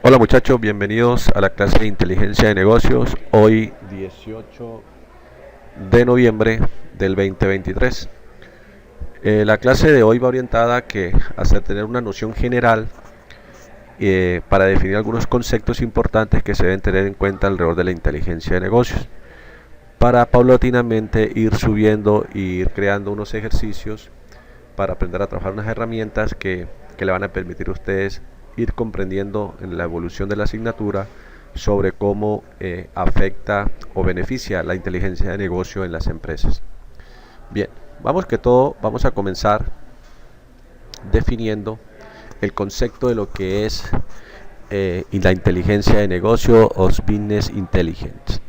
Hola muchachos, bienvenidos a la clase de inteligencia de negocios, hoy 18 de noviembre del 2023. La clase de hoy va orientada a tener una noción general para definir algunos conceptos importantes que se deben tener en cuenta alrededor de la inteligencia de negocios, para paulatinamente ir subiendo e ir creando unos ejercicios para aprender a trabajar unas herramientas que le van a permitir a ustedes ir comprendiendo en la evolución de la asignatura sobre cómo afecta o beneficia la inteligencia de negocio en las empresas. Bien, vamos a comenzar definiendo el concepto de lo que es y la inteligencia de negocio o business intelligence.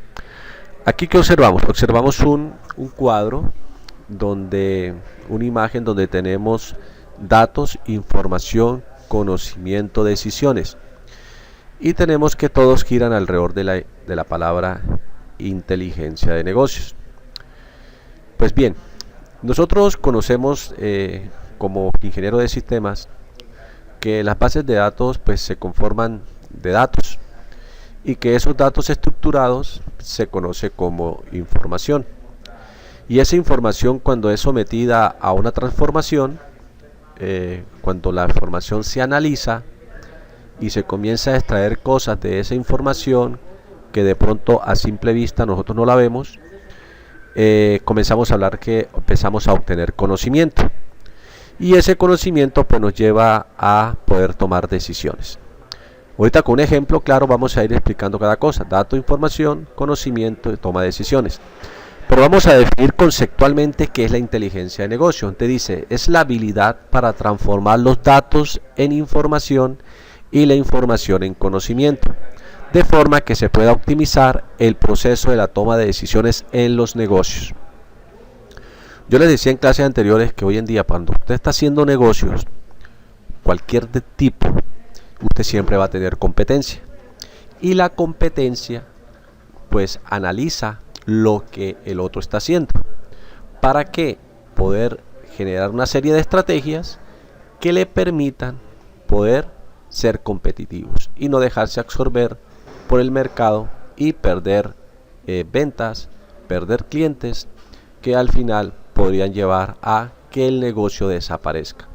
Aquí que observamos, un cuadro una imagen donde tenemos datos, información, conocimiento, decisiones, y tenemos que todos giran alrededor de la palabra inteligencia de negocios. Pues bien, nosotros conocemos como ingeniero de sistemas que las bases de datos pues se conforman de datos y que esos datos estructurados se conoce como información. Y esa información, cuando es sometida a una transformación, cuando la información se analiza y se comienza a extraer cosas de esa información que de pronto a simple vista nosotros no la vemos, comenzamos a hablar que empezamos a obtener conocimiento. Y ese conocimiento pues nos lleva a poder tomar decisiones. Ahorita con un ejemplo claro vamos a ir explicando cada cosa: dato, información, conocimiento y toma de decisiones. Pero vamos a definir conceptualmente qué es la inteligencia de negocio. Te dice, es la habilidad para transformar los datos en información y la información en conocimiento, de forma que se pueda optimizar el proceso de la toma de decisiones en los negocios. Yo les decía en clases anteriores que hoy en día, cuando usted está haciendo negocios, cualquier tipo, usted siempre va a tener competencia. Y la competencia, pues, analiza lo que el otro está haciendo para que poder generar una serie de estrategias que le permitan poder ser competitivos y no dejarse absorber por el mercado y perder ventas, perder clientes que al final podrían llevar a que el negocio desaparezca.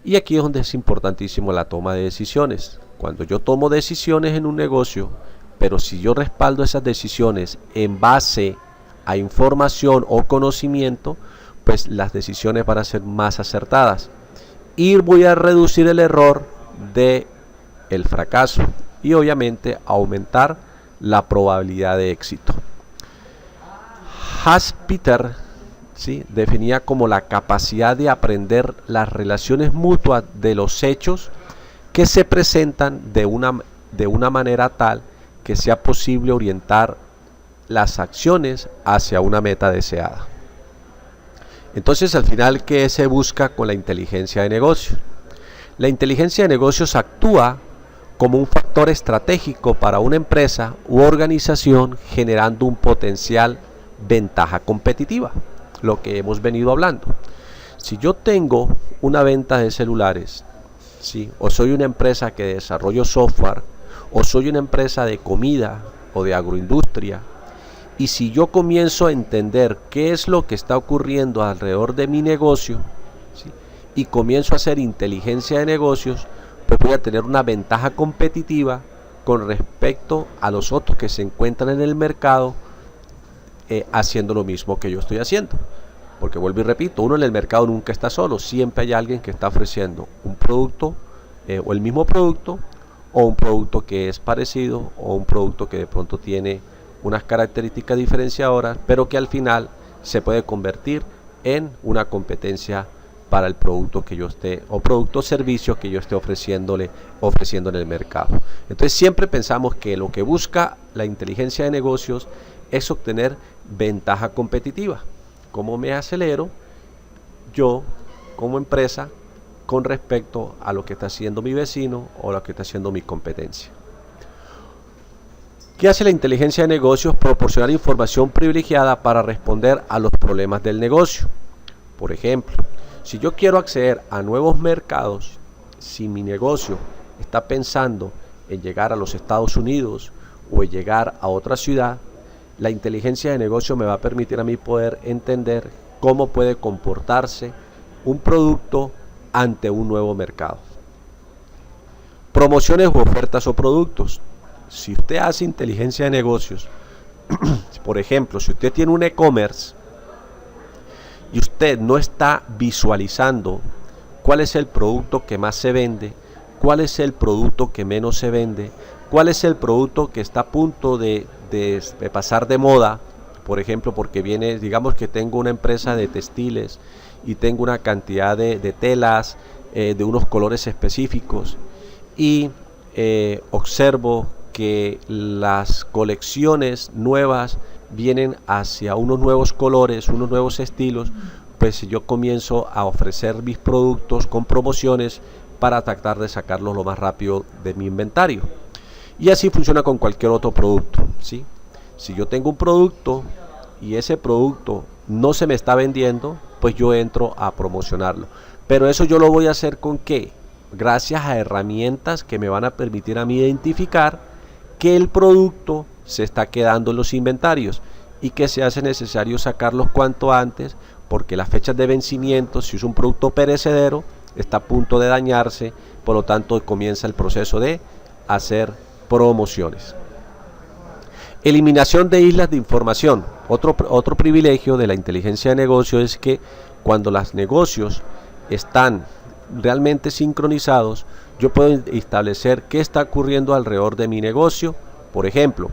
Y aquí es donde es importantísimo la toma de decisiones. Cuando yo tomo decisiones en un negocio, pero si yo respaldo esas decisiones en base a información o conocimiento, pues las decisiones van a ser más acertadas y voy a reducir el error de el fracaso y obviamente aumentar la probabilidad de éxito. Hans-Peter, ¿sí?, definía como la capacidad de aprender las relaciones mutuas de los hechos que se presentan de una manera tal que sea posible orientar las acciones hacia una meta deseada. Entonces, al final, ¿qué se busca con la inteligencia de negocios? La inteligencia de negocios actúa como un factor estratégico para una empresa u organización, generando un potencial ventaja competitiva, lo que hemos venido hablando. Si yo tengo una venta de celulares, ¿sí?, o soy una empresa que desarrollo software, o soy una empresa de comida o de agroindustria, y si yo comienzo a entender qué es lo que está ocurriendo alrededor de mi negocio, ¿sí?, y comienzo a hacer inteligencia de negocios, pues voy a tener una ventaja competitiva con respecto a los otros que se encuentran en el mercado haciendo lo mismo que yo estoy haciendo. Porque vuelvo y repito, uno en el mercado nunca está solo, siempre hay alguien que está ofreciendo un producto o el mismo producto, o un producto que es parecido, o un producto que de pronto tiene unas características diferenciadoras, pero que al final se puede convertir en una competencia para el producto que yo esté, o producto o servicio que yo esté ofreciendo en el mercado. Entonces siempre pensamos que lo que busca la inteligencia de negocios es obtener ventaja competitiva. ¿Cómo me acelero yo como empresa con respecto a lo que está haciendo mi vecino o lo que está haciendo mi competencia? ¿Qué hace la inteligencia de negocios? Proporcionar información privilegiada para responder a los problemas del negocio. Por ejemplo, si yo quiero acceder a nuevos mercados, si mi negocio está pensando en llegar a los Estados Unidos o en llegar a otra ciudad, la inteligencia de negocio me va a permitir a mí poder entender cómo puede comportarse un producto ante un nuevo mercado. Promociones u ofertas o productos. Si usted hace inteligencia de negocios, por ejemplo, si usted tiene un e-commerce y usted no está visualizando cuál es el producto que más se vende, cuál es el producto que menos se vende, cuál es el producto que está a punto de pasar de moda, por ejemplo, porque viene, digamos que tengo una empresa de textiles y tengo una cantidad de telas de unos colores específicos y observo que las colecciones nuevas vienen hacia unos nuevos colores, unos nuevos estilos, pues yo comienzo a ofrecer mis productos con promociones para tratar de sacarlos lo más rápido de mi inventario. Y así funciona con cualquier otro producto, ¿sí? Si yo tengo un producto y ese producto no se me está vendiendo, pues yo entro a promocionarlo. Pero eso yo lo voy a hacer ¿con qué? Gracias a herramientas que me van a permitir a mí identificar que el producto se está quedando en los inventarios y que se hace necesario sacarlos cuanto antes, porque las fechas de vencimiento, si es un producto perecedero, está a punto de dañarse, por lo tanto comienza el proceso de hacer promociones. Eliminación de islas de información. Otro privilegio de la inteligencia de negocio es que cuando los negocios están realmente sincronizados, yo puedo establecer qué está ocurriendo alrededor de mi negocio. Por ejemplo,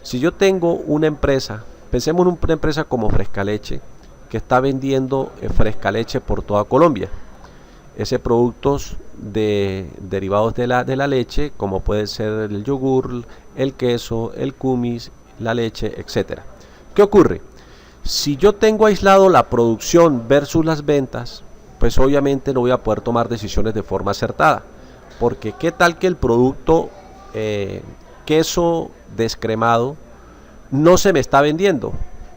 si yo tengo una empresa, pensemos en una empresa como Frescaleche, que está vendiendo Frescaleche por toda Colombia. Ese productos derivados de la leche, como puede ser el yogur, el queso, el kumis, la leche, etcétera. ¿Qué ocurre? Si yo tengo aislado la producción versus las ventas, pues obviamente no voy a poder tomar decisiones de forma acertada, porque qué tal que el producto queso descremado no se me está vendiendo.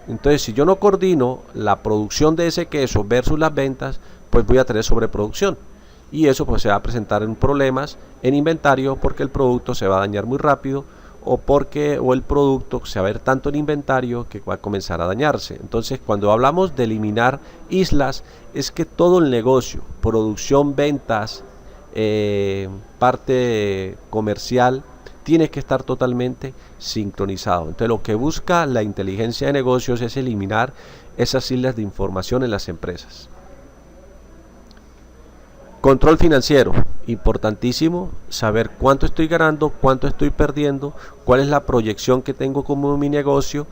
Entonces, si yo no coordino la producción de ese queso versus las ventas, pues voy a tener sobreproducción y eso pues se va a presentar en problemas en inventario, porque el producto se va a dañar muy rápido o el producto se va a ver tanto en inventario que va a comenzar a dañarse. Entonces, cuando hablamos de eliminar islas, es que todo el negocio, producción, ventas, parte comercial, tiene que estar totalmente sincronizado. Entonces, lo que busca la inteligencia de negocios es eliminar esas islas de información en las empresas. Control financiero, importantísimo saber cuánto estoy ganando, cuánto estoy perdiendo, cuál es la proyección que tengo como mi negocio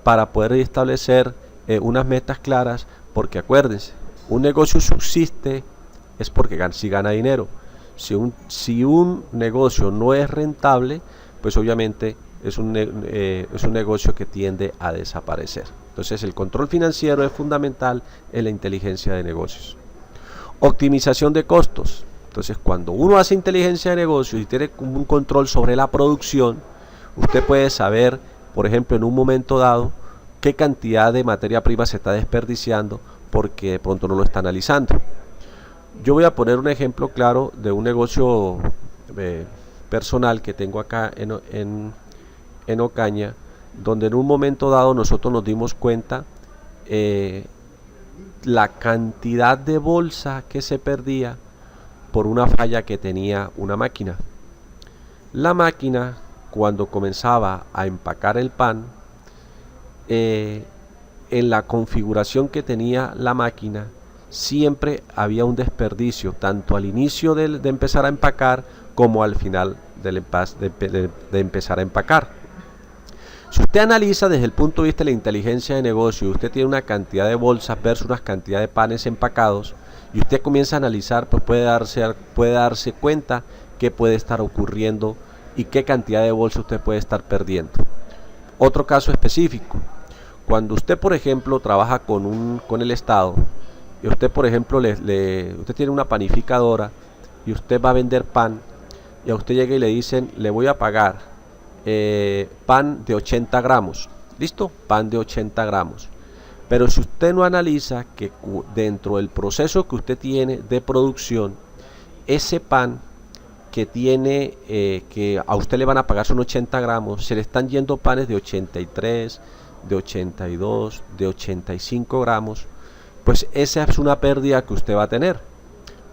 para poder establecer unas metas claras, porque acuérdense, un negocio subsiste es porque si gana dinero. Si un negocio no es rentable, pues obviamente es un negocio que tiende a desaparecer. Entonces el control financiero es fundamental en la inteligencia de negocios. Optimización de costos. Entonces, cuando uno hace inteligencia de negocios y tiene un control sobre la producción, usted puede saber, por ejemplo, en un momento dado, qué cantidad de materia prima se está desperdiciando porque de pronto no lo está analizando. Yo voy a poner un ejemplo claro de un negocio personal que tengo acá en Ocaña, donde en un momento dado nosotros nos dimos cuenta la cantidad de bolsa que se perdía por una falla que tenía una máquina. La máquina, cuando comenzaba a empacar el pan, en la configuración que tenía la máquina, siempre había un desperdicio, tanto al inicio de empezar a empacar como al final de empezar a empacar. Si usted analiza desde el punto de vista de la inteligencia de negocio y usted tiene una cantidad de bolsas versus una cantidad de panes empacados y usted comienza a analizar, pues puede darse cuenta qué puede estar ocurriendo y qué cantidad de bolsas usted puede estar perdiendo. Otro caso específico, cuando usted por ejemplo trabaja con el Estado y usted por ejemplo usted tiene una panificadora y usted va a vender pan y a usted llega y le dicen le voy a pagar pan de 80 gramos, ¿listo? Pan de 80 gramos. Pero si usted no analiza que dentro del proceso que usted tiene de producción, ese pan que tiene, que a usted le van a pagar son 80 gramos, se le están yendo panes de 83, de 82, de 85 gramos, pues esa es una pérdida que usted va a tener,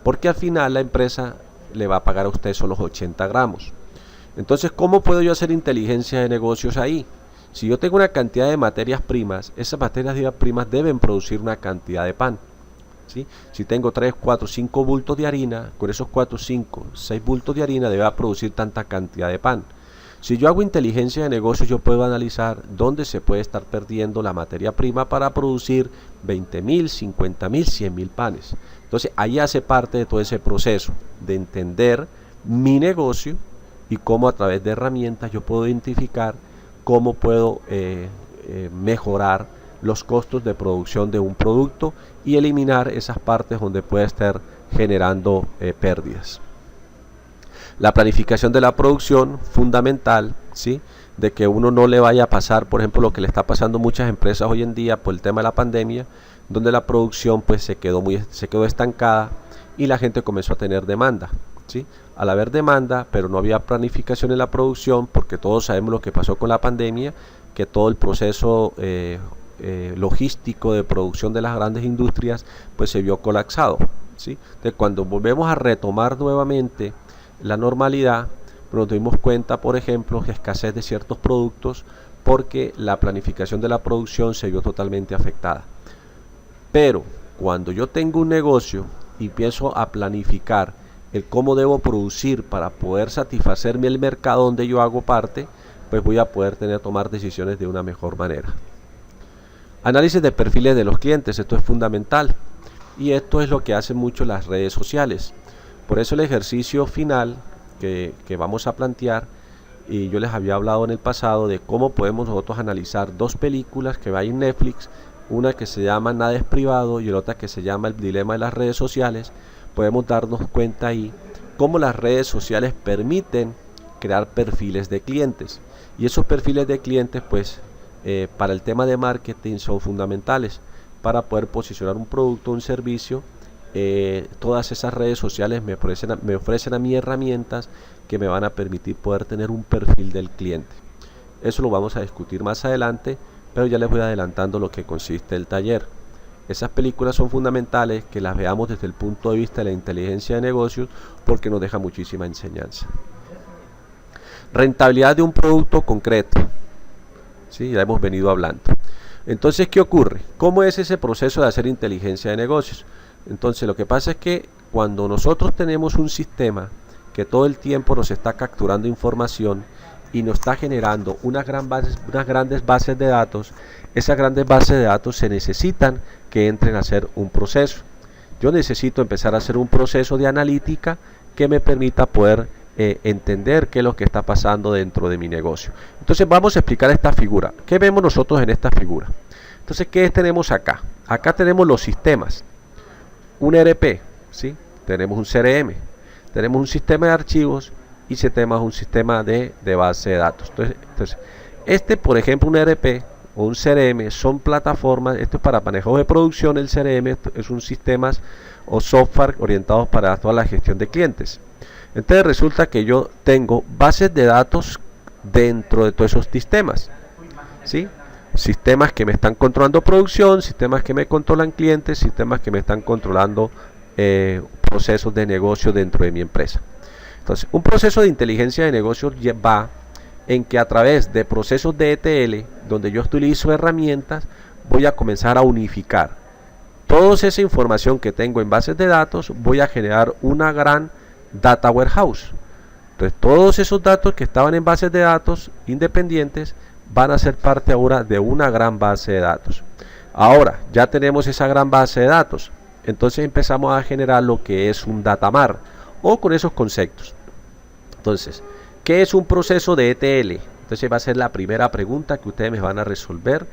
porque al final la empresa le va a pagar a usted solo los 80 gramos. Entonces, ¿cómo puedo yo hacer inteligencia de negocios ahí? Si yo tengo una cantidad de materias primas, esas materias primas deben producir una cantidad de pan, ¿sí? Si tengo 3, 4, 5 bultos de harina, con esos 4, 5, 6 bultos de harina debe producir tanta cantidad de pan. Si yo hago inteligencia de negocios, yo puedo analizar dónde se puede estar perdiendo la materia prima para producir 20.000, 50.000, 100.000 panes. Entonces, ahí hace parte de todo ese proceso de entender mi negocio y cómo a través de herramientas yo puedo identificar cómo puedo mejorar los costos de producción de un producto y eliminar esas partes donde puede estar generando pérdidas. La planificación de la producción, fundamental, ¿sí? De que uno no le vaya a pasar, por ejemplo, lo que le está pasando a muchas empresas hoy en día por el tema de la pandemia, donde la producción pues se quedó estancada y la gente comenzó a tener demanda, ¿sí? Al haber demanda, pero no había planificación en la producción, porque todos sabemos lo que pasó con la pandemia, que todo el proceso logístico de producción de las grandes industrias pues se vio colapsado, ¿sí? Entonces, cuando volvemos a retomar nuevamente la normalidad, nos dimos cuenta, por ejemplo, que escasez de ciertos productos porque la planificación de la producción se vio totalmente afectada. Pero cuando yo tengo un negocio y empiezo a planificar el cómo debo producir para poder satisfacerme el mercado donde yo hago parte, pues voy a poder tomar decisiones de una mejor manera. Análisis de perfiles de los clientes, esto es fundamental y esto es lo que hacen mucho las redes sociales. Por eso el ejercicio final que vamos a plantear, y yo les había hablado en el pasado de cómo podemos nosotros analizar dos películas que hay en Netflix, una que se llama Nada es privado y la otra que se llama El dilema de las redes sociales. Podemos darnos cuenta ahí cómo las redes sociales permiten crear perfiles de clientes, y esos perfiles de clientes pues para el tema de marketing son fundamentales para poder posicionar un producto o un servicio. Todas esas redes sociales me ofrecen a mí herramientas que me van a permitir poder tener un perfil del cliente. Eso lo vamos a discutir más adelante, pero ya les voy adelantando lo que consiste el taller. Esas películas son fundamentales que las veamos desde el punto de vista de la inteligencia de negocios, porque nos deja muchísima enseñanza. Rentabilidad de un producto concreto, ¿sí? Ya hemos venido hablando. Entonces, ¿qué ocurre? ¿Cómo es ese proceso de hacer inteligencia de negocios? Entonces, lo que pasa es que cuando nosotros tenemos un sistema que todo el tiempo nos está capturando información y nos está generando unas grandes bases de datos, esas grandes bases de datos se necesitan que entren a hacer un proceso. Yo necesito empezar a hacer un proceso de analítica que me permita poder entender qué es lo que está pasando dentro de mi negocio. Entonces vamos a explicar esta figura. ¿Qué vemos nosotros en esta figura? Entonces, ¿qué tenemos acá? Acá tenemos los sistemas. Un ERP, ¿sí? Tenemos un CRM, tenemos un sistema de archivos y tenemos un sistema de base de datos. Entonces, por ejemplo, un ERP o un CRM son plataformas. Esto es para manejo de producción. El CRM es un sistema o software orientados para toda la gestión de clientes. Entonces resulta que yo tengo bases de datos dentro de todos esos sistemas, ¿sí? Sistemas que me están controlando producción, sistemas que me controlan clientes, sistemas que me están controlando procesos de negocio dentro de mi empresa. Entonces, un proceso de inteligencia de negocios va en que a través de procesos de ETL, donde yo utilizo herramientas, voy a comenzar a unificar toda esa información que tengo en bases de datos. Voy a generar una gran data warehouse. Entonces, todos esos datos que estaban en bases de datos independientes van a ser parte ahora de una gran base de datos. Ahora ya tenemos esa gran base de datos, entonces empezamos a generar lo que es un data mart o con esos conceptos. Entonces, ¿qué es un proceso de ETL? Entonces va a ser la primera pregunta que ustedes me van a resolver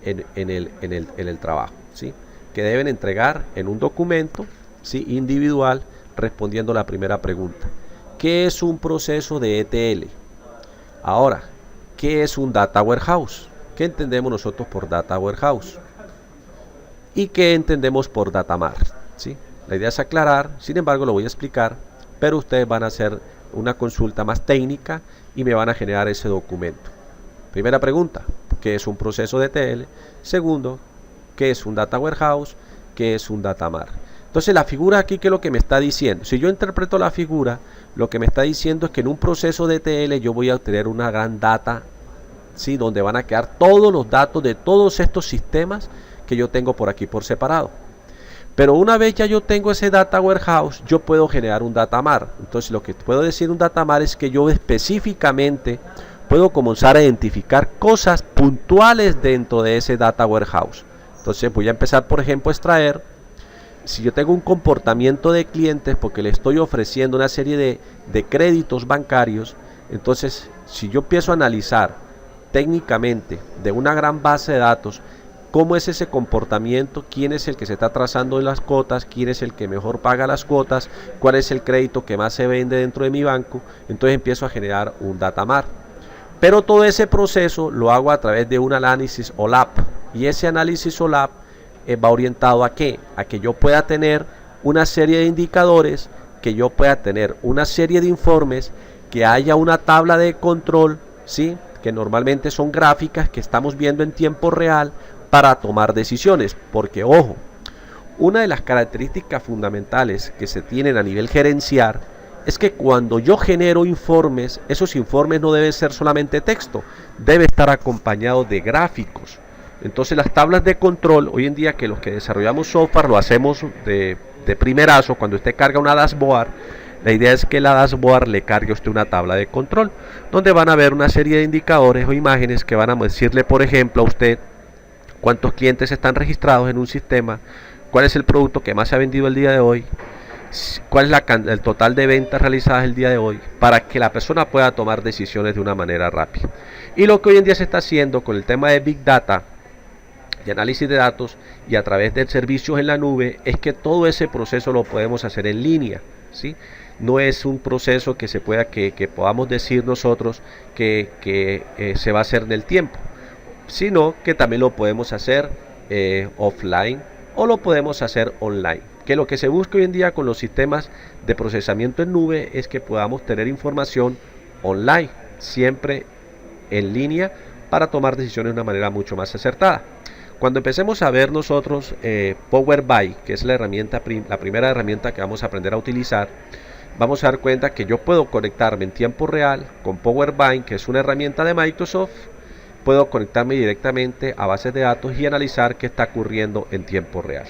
en el trabajo, ¿sí? Que deben entregar en un documento, ¿sí? Individual, respondiendo la primera pregunta. ¿Qué es un proceso de ETL? Ahora, ¿qué es un data warehouse? ¿Qué entendemos nosotros por data warehouse? ¿Y qué entendemos por data mart? ¿Sí? La idea es aclarar, sin embargo lo voy a explicar pero ustedes van a hacer una consulta más técnica y me van a generar ese documento. Primera pregunta, ¿qué es un proceso de ETL? Segundo, ¿qué es un Data Warehouse? ¿Qué es un Data Mart? Entonces la figura aquí, ¿qué es lo que me está diciendo? Si yo interpreto la figura, lo que me está diciendo es que en un proceso de ETL yo voy a obtener una gran data, ¿sí? Donde van a quedar todos los datos de todos estos sistemas que yo tengo por aquí por separado. Pero una vez ya yo tengo ese Data Warehouse, yo puedo generar un Data Mart. Entonces lo que puedo decir un Data Mart es que yo específicamente puedo comenzar a identificar cosas puntuales dentro de ese Data Warehouse. Entonces voy a empezar, por ejemplo, a extraer, si yo tengo un comportamiento de clientes porque le estoy ofreciendo una serie de créditos bancarios, entonces si yo empiezo a analizar técnicamente de una gran base de datos cómo es ese comportamiento, quién es el que se está trazando en las cuotas, quién es el que mejor paga las cuotas, cuál es el crédito que más se vende dentro de mi banco, entonces empiezo a generar un Data Mart. Pero todo ese proceso lo hago a través de un análisis OLAP, y ese análisis OLAP va orientado ¿a qué? A que yo pueda tener una serie de indicadores, que yo pueda tener una serie de informes, que haya una tabla de control, ¿sí? Que normalmente son gráficas que estamos viendo en tiempo real para tomar decisiones, porque ojo, una de las características fundamentales que se tienen a nivel gerencial es que cuando yo genero informes, esos informes no deben ser solamente texto, debe estar acompañado de gráficos. Entonces las tablas de control, hoy en día que los que desarrollamos software lo hacemos de primerazo, cuando usted carga una dashboard, la idea es que la dashboard le cargue a usted una tabla de control, donde van a ver una serie de indicadores o imágenes que van a decirle, por ejemplo, a usted cuántos clientes están registrados en un sistema, cuál es el producto que más se ha vendido el día de hoy, cuál es el total de ventas realizadas el día de hoy, para que la persona pueda tomar decisiones de una manera rápida. Y lo que hoy en día se está haciendo con el tema de Big Data, de análisis de datos y a través de servicios en la nube, es que todo ese proceso lo podemos hacer en línea, ¿sí? No es un proceso que se pueda, que podamos decir nosotros que se va a hacer en el tiempo, sino que también lo podemos hacer offline o lo podemos hacer online. Que lo que se busca hoy en día con los sistemas de procesamiento en nube es que podamos tener información online, siempre en línea, para tomar decisiones de una manera mucho más acertada. Cuando empecemos a ver nosotros Power BI, que es la primera herramienta que vamos a aprender a utilizar, vamos a dar cuenta que yo puedo conectarme en tiempo real con Power BI, que es una herramienta de Microsoft. Puedo conectarme directamente a bases de datos y analizar qué está ocurriendo en tiempo real.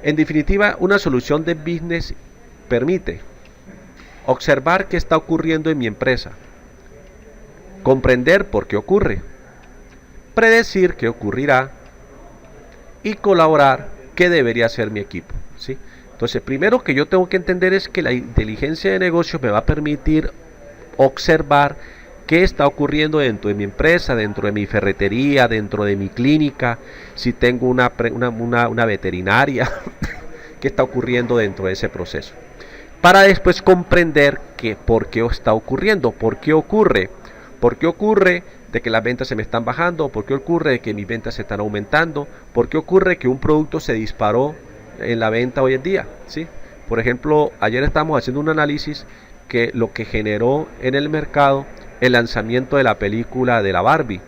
En definitiva, una solución de business permite observar qué está ocurriendo en mi empresa, comprender por qué ocurre, predecir qué ocurrirá y colaborar qué debería hacer mi equipo, ¿sí? Entonces, primero que yo tengo que entender es que la inteligencia de negocios me va a permitir observar qué está ocurriendo dentro de mi empresa, dentro de mi ferretería, dentro de mi clínica, si tengo una veterinaria, qué está ocurriendo dentro de ese proceso. Para después comprender por qué está ocurriendo, por qué ocurre de que las ventas se me están bajando, por qué ocurre de que mis ventas se están aumentando, por qué ocurre que un producto se disparó en la venta hoy en día, ¿sí? Por ejemplo, ayer estábamos haciendo un análisis que lo que generó en el mercado el lanzamiento de la película de la Barbie,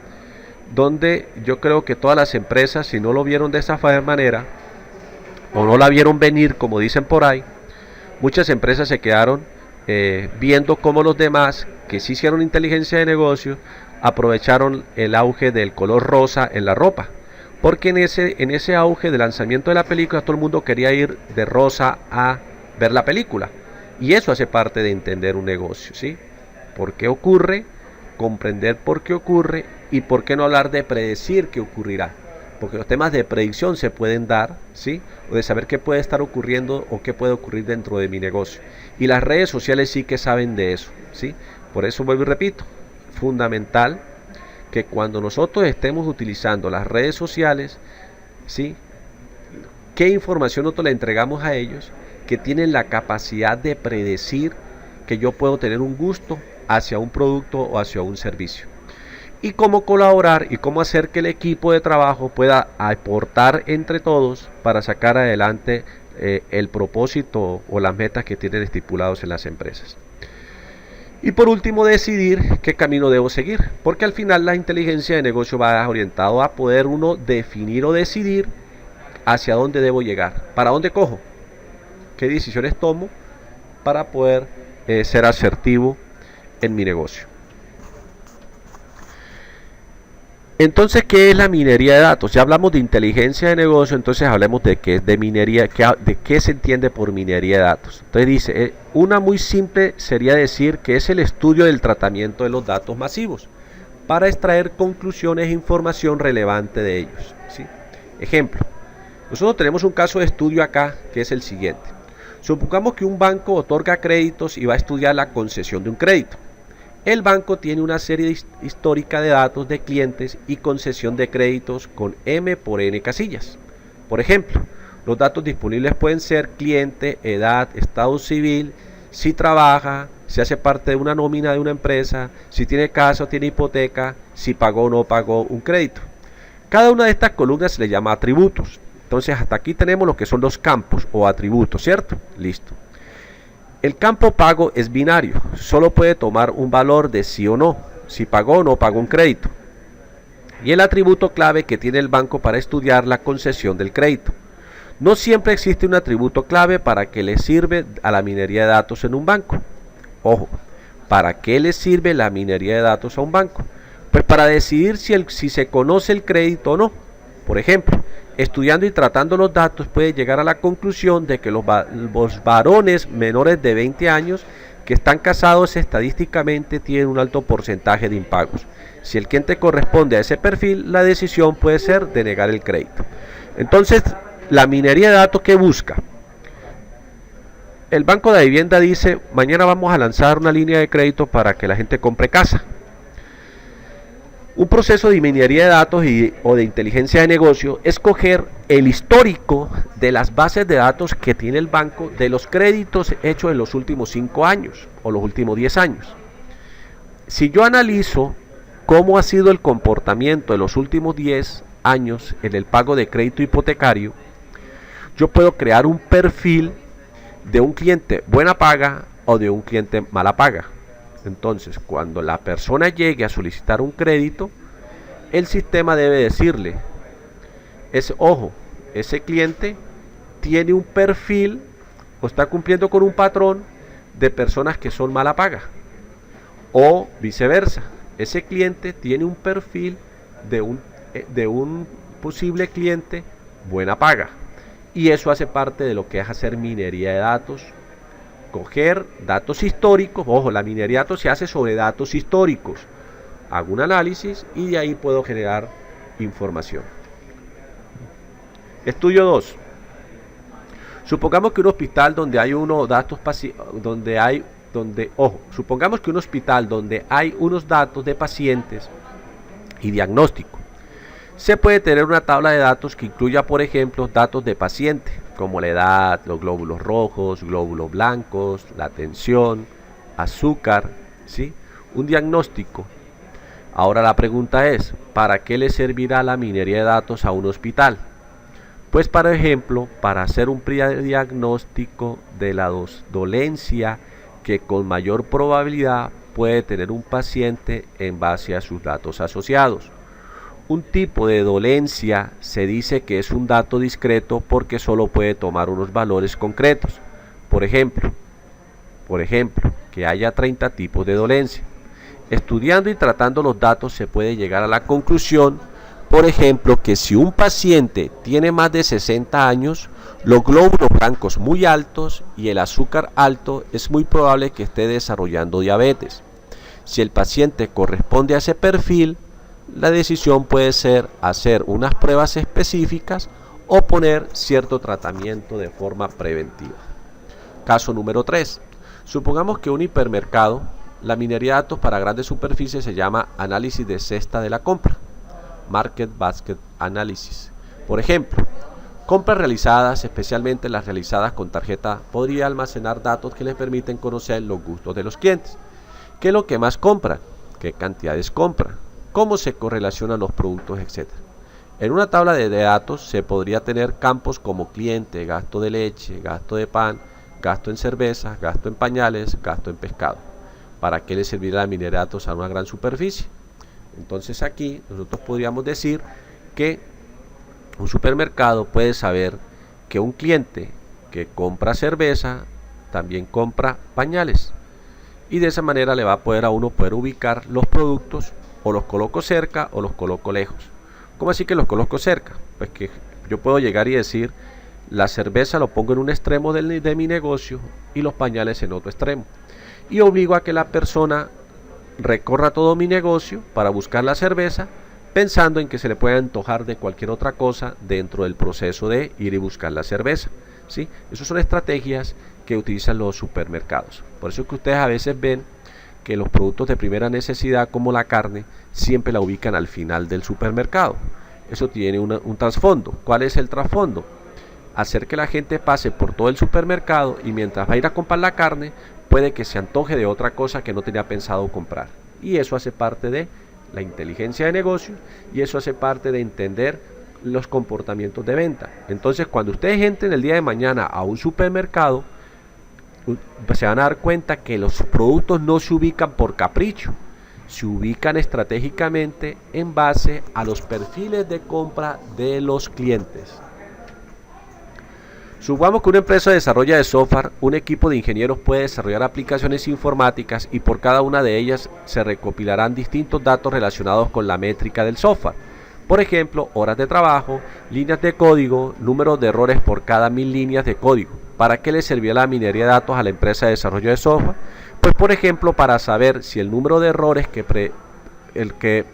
donde yo creo que todas las empresas, si no lo vieron de esa manera o no la vieron venir, como dicen por ahí, muchas empresas se quedaron viendo cómo los demás, que sí hicieron inteligencia de negocio, aprovecharon el auge del color rosa en la ropa, porque en ese auge de lanzamiento de la película todo el mundo quería ir de rosa a ver la película, y eso hace parte de entender un negocio, ¿sí? ¿Por qué ocurre? Comprender por qué ocurre, y por qué no hablar de predecir qué ocurrirá, porque los temas de predicción se pueden dar, ¿sí? O de saber qué puede estar ocurriendo o qué puede ocurrir dentro de mi negocio, y las redes sociales sí que saben de eso, ¿sí? Por eso vuelvo y repito, fundamental que cuando nosotros estemos utilizando las redes sociales, ¿sí? ¿Qué información nosotros le entregamos a ellos que tienen la capacidad de predecir que yo puedo tener un gusto hacia un producto o hacia un servicio? y cómo colaborar y cómo hacer que el equipo de trabajo pueda aportar entre todos para sacar adelante el propósito o las metas que tienen estipulados en las empresas. Y por último, decidir qué camino debo seguir, porque al final la inteligencia de negocio va orientado a poder uno definir o decidir hacia dónde debo llegar, para dónde cojo, qué decisiones tomo para poder ser asertivo en mi negocio. Entonces, ¿qué es la minería de datos? Ya hablamos de inteligencia de negocio, entonces hablemos de qué es de minería, de qué se entiende por minería de datos. Entonces dice, una muy simple sería decir que es el estudio del tratamiento de los datos masivos para extraer conclusiones e información relevante de ellos, ¿sí? Ejemplo, nosotros tenemos un caso de estudio acá que es el siguiente. Supongamos que un banco otorga créditos y va a estudiar la concesión de un crédito. El banco tiene una serie histórica de datos de clientes y concesión de créditos con M por N casillas. Por ejemplo, los datos disponibles pueden ser cliente, edad, estado civil, si trabaja, si hace parte de una nómina de una empresa, si tiene casa o tiene hipoteca, si pagó o no pagó un crédito. Cada una de estas columnas se le llama atributos. Entonces hasta aquí tenemos lo que son los campos o atributos, ¿cierto? Listo. El campo pago es binario, solo puede tomar un valor de sí o no, si pagó o no pagó un crédito. Y el atributo clave que tiene el banco para estudiar la concesión del crédito. No siempre existe un atributo clave para que le sirve a la minería de datos en un banco. Ojo, ¿para qué le sirve la minería de datos a un banco? Pues para decidir si se conoce el crédito o no. Por ejemplo, estudiando y tratando los datos puede llegar a la conclusión de que los varones menores de 20 años que están casados estadísticamente tienen un alto porcentaje de impagos. Si el cliente corresponde a ese perfil, la decisión puede ser denegar el crédito. Entonces, la minería de datos, ¿qué busca? El Banco de Vivienda dice, mañana vamos a lanzar una línea de crédito para que la gente compre casa. Un proceso de minería de datos o de inteligencia de negocio es coger el histórico de las bases de datos que tiene el banco de los créditos hechos en los últimos 5 años o los últimos 10 años. Si yo analizo cómo ha sido el comportamiento de los últimos 10 años en el pago de crédito hipotecario, yo puedo crear un perfil de un cliente buena paga o de un cliente mala paga. Entonces, cuando la persona llegue a solicitar un crédito, el sistema debe decirle, ojo, ese cliente tiene un perfil o está cumpliendo con un patrón de personas que son mala paga. O viceversa, ese cliente tiene un perfil de un posible cliente buena paga. Y eso hace parte de lo que es hacer minería de datos. Coger datos históricos, ojo, la minería de datos se hace sobre datos históricos. Hago un análisis y de ahí puedo generar información. Estudio 2. Supongamos que un hospital donde hay unos datos supongamos que un hospital donde hay unos datos de pacientes y diagnóstico. Se puede tener una tabla de datos que incluya, por ejemplo, datos de paciente, como la edad, los glóbulos rojos, glóbulos blancos, la tensión, azúcar, ¿sí? Un diagnóstico. Ahora la pregunta es, ¿para qué le servirá la minería de datos a un hospital? Pues, por ejemplo, para hacer un diagnóstico de la dolencia que con mayor probabilidad puede tener un paciente en base a sus datos asociados. Un tipo de dolencia se dice que es un dato discreto porque solo puede tomar unos valores concretos. Por ejemplo, que haya 30 tipos de dolencia. Estudiando y tratando los datos se puede llegar a la conclusión, por ejemplo, que si un paciente tiene más de 60 años, los glóbulos blancos muy altos y el azúcar alto, es muy probable que esté desarrollando diabetes. Si el paciente corresponde a ese perfil, la decisión puede ser hacer unas pruebas específicas o poner cierto tratamiento de forma preventiva. Caso número 3. Supongamos que un hipermercado, la minería de datos para grandes superficies se llama análisis de cesta de la compra, Market Basket Analysis. Por ejemplo, compras realizadas, especialmente las realizadas con tarjeta, podría almacenar datos que les permiten conocer los gustos de los clientes. ¿Qué es lo que más compran? ¿Qué cantidades compran? cómo se correlacionan los productos, etcétera. En una tabla de datos se podría tener campos como cliente, gasto de leche, gasto de pan, gasto en cerveza, gasto en pañales, gasto en pescado. ¿Para qué le servirá la minería de datos a una gran superficie? Entonces aquí nosotros podríamos decir que un supermercado puede saber que un cliente que compra cerveza también compra pañales, y de esa manera le va a poder a uno poder ubicar los productos, o los coloco cerca o los coloco lejos. ¿Cómo así que los coloco cerca? Pues que yo puedo llegar y decir, la cerveza lo pongo en un extremo de mi negocio y los pañales en otro extremo, y obligo a que la persona recorra todo mi negocio para buscar la cerveza, pensando en que se le puede antojar de cualquier otra cosa dentro del proceso de ir y buscar la cerveza, ¿sí? Esas son estrategias que utilizan los supermercados. Por eso es que ustedes a veces ven que los productos de primera necesidad, como la carne, siempre la ubican al final del supermercado. Eso tiene un trasfondo. ¿Cuál es el trasfondo? Hacer que la gente pase por todo el supermercado y mientras va a ir a comprar la carne, puede que se antoje de otra cosa que no tenía pensado comprar. Y eso hace parte de la inteligencia de negocio, y eso hace parte de entender los comportamientos de venta. Entonces, cuando ustedes entren el día de mañana a un supermercado, se van a dar cuenta que los productos no se ubican por capricho, se ubican estratégicamente en base a los perfiles de compra de los clientes. Supongamos que una empresa desarrolla de software, un equipo de ingenieros puede desarrollar aplicaciones informáticas y por cada una de ellas se recopilarán distintos datos relacionados con la métrica del software. Por ejemplo, horas de trabajo, líneas de código, números de errores por cada 1000 líneas de código. ¿Para qué le servía la minería de datos a la empresa de desarrollo de software? Pues por ejemplo, para saber si el número de errores que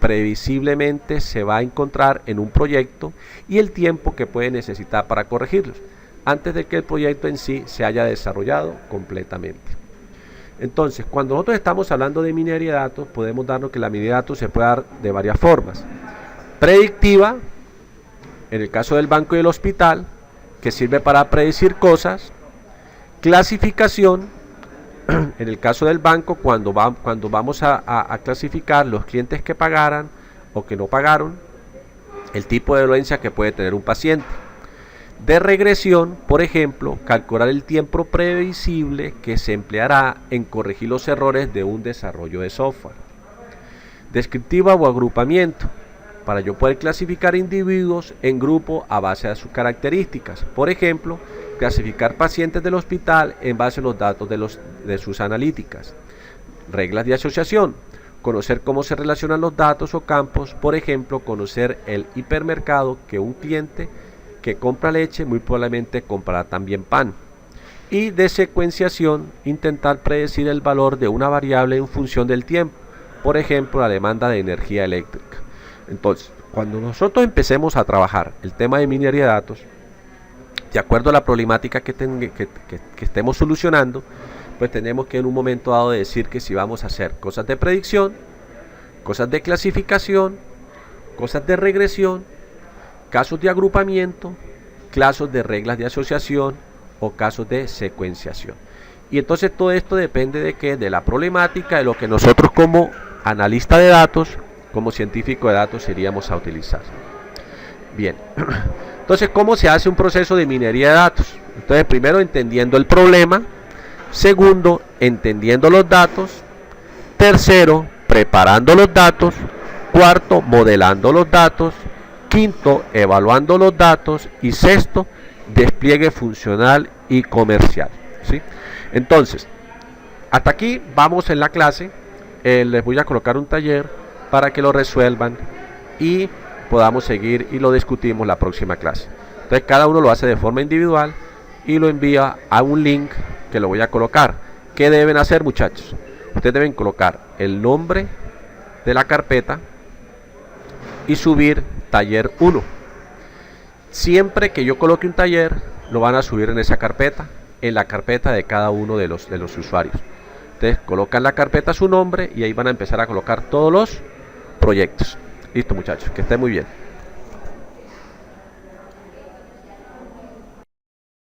previsiblemente se va a encontrar en un proyecto y el tiempo que puede necesitar para corregirlos, antes de que el proyecto en sí se haya desarrollado completamente. Entonces, cuando nosotros estamos hablando de minería de datos, podemos darnos que la minería de datos se puede dar de varias formas. Predictiva, en el caso del banco y del hospital, que sirve para predecir cosas. Clasificación, en el caso del banco, cuando vamos a clasificar los clientes que pagaran o que no pagaron, el tipo de dolencia que puede tener un paciente. De regresión, por ejemplo, calcular el tiempo previsible que se empleará en corregir los errores de un desarrollo de software. Descriptiva o agrupamiento, para yo poder clasificar individuos en grupo a base de sus características. Por ejemplo, clasificar pacientes del hospital en base a los datos de sus analíticas. Reglas de asociación, conocer cómo se relacionan los datos o campos, por ejemplo, conocer el hipermercado que un cliente que compra leche muy probablemente comprará también pan. Y de secuenciación, intentar predecir el valor de una variable en función del tiempo, por ejemplo, la demanda de energía eléctrica. Entonces, cuando nosotros empecemos a trabajar el tema de minería de datos, de acuerdo a la problemática que estemos solucionando, pues tenemos que en un momento dado decir que si vamos a hacer cosas de predicción, cosas de clasificación, cosas de regresión, casos de agrupamiento, casos de reglas de asociación o casos de secuenciación. Y entonces todo esto depende de qué, de la problemática, de lo que nosotros como analista de datos, como científico de datos iríamos a utilizar. Bien, entonces ¿cómo se hace un proceso de minería de datos? Entonces primero entendiendo el problema, segundo entendiendo los datos, tercero preparando los datos, cuarto modelando los datos, quinto evaluando los datos y sexto despliegue funcional y comercial, ¿sí? Entonces, hasta aquí vamos en la clase. Les voy a colocar un taller para que lo resuelvan y podamos seguir y lo discutimos la próxima clase. Entonces cada uno lo hace de forma individual y lo envía a un link que lo voy a colocar. ¿Qué deben hacer, muchachos? Ustedes deben colocar el nombre de la carpeta y subir taller 1. Siempre que yo coloque un taller, lo van a subir en esa carpeta, en la carpeta de cada uno de los usuarios. Entonces colocan la carpeta su nombre y ahí van a empezar a colocar todos los proyectos. Listo, muchachos, que estén muy bien.